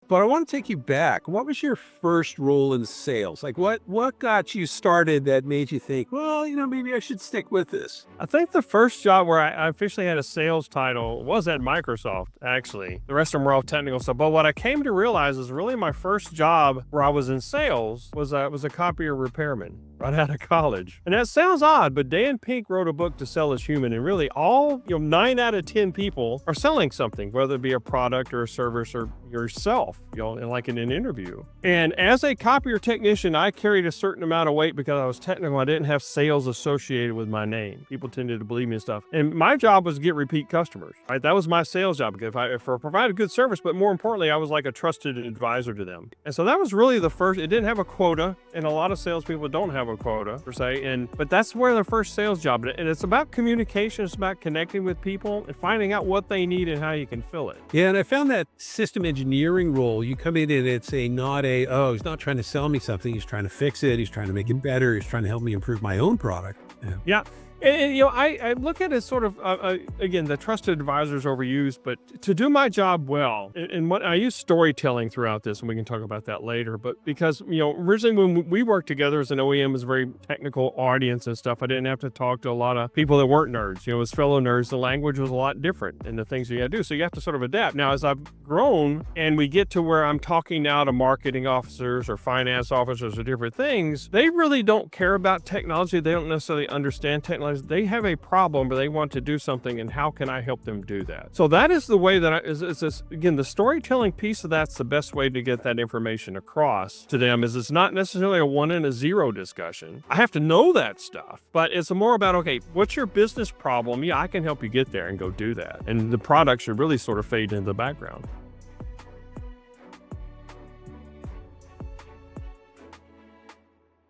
But I want to take you back. What was your first role in sales? Like what got you started that made you think, well, maybe I should stick with this? I think the first job where I officially had a sales title was at Microsoft, actually. The rest of them were all technical stuff. But what I came to realize is really my first job where I was in sales was a copier repairman right out of college. And that sounds odd, but Dan Pink wrote a book, To Sell Is Human, and really all, 9 out of 10 people are selling something, whether it be a product or a service or yourself, like in an interview. And as a copier technician, I carried a certain amount of weight because I was technical. I didn't have sales associated with my name. People tended to believe me and stuff. And my job was to get repeat customers, right? That was my sales job. If I provided good service, but more importantly, I was like a trusted advisor to them. And so that was really the first. It didn't have a quota, and a lot of salespeople don't have a quota per se. But that's where the first sales job. And it's about communication. It's about connecting with people and finding out what they need and how you can fill it. Yeah, and I found that system engineering role, you come in and it's he's not trying to sell me something. He's trying to fix it. He's trying to make it better. He's trying to help me improve my own product. Yeah. And I look at it as sort of, again, the trusted advisor is overused, but to do my job well, and what I use storytelling throughout this, and we can talk about that later, but because, originally when we worked together as an OEM, it was a very technical audience and stuff. I didn't have to talk to a lot of people that weren't nerds, as fellow nerds, the language was a lot different and the things you had to do. So you have to sort of adapt. Now, as I've grown and we get to where I'm talking now to marketing officers or finance officers or different things, they really don't care about technology. They don't necessarily understand technology. They have a problem, but they want to do something, and how can I help them do that? So that is the way that again, the storytelling piece of that's the best way to get that information across to them. Is it's not necessarily a 1 and a 0 discussion. I have to know that stuff, but it's more about, okay, what's your business problem? Yeah, I can help you get there and go do that. And the product should really sort of fade into the background.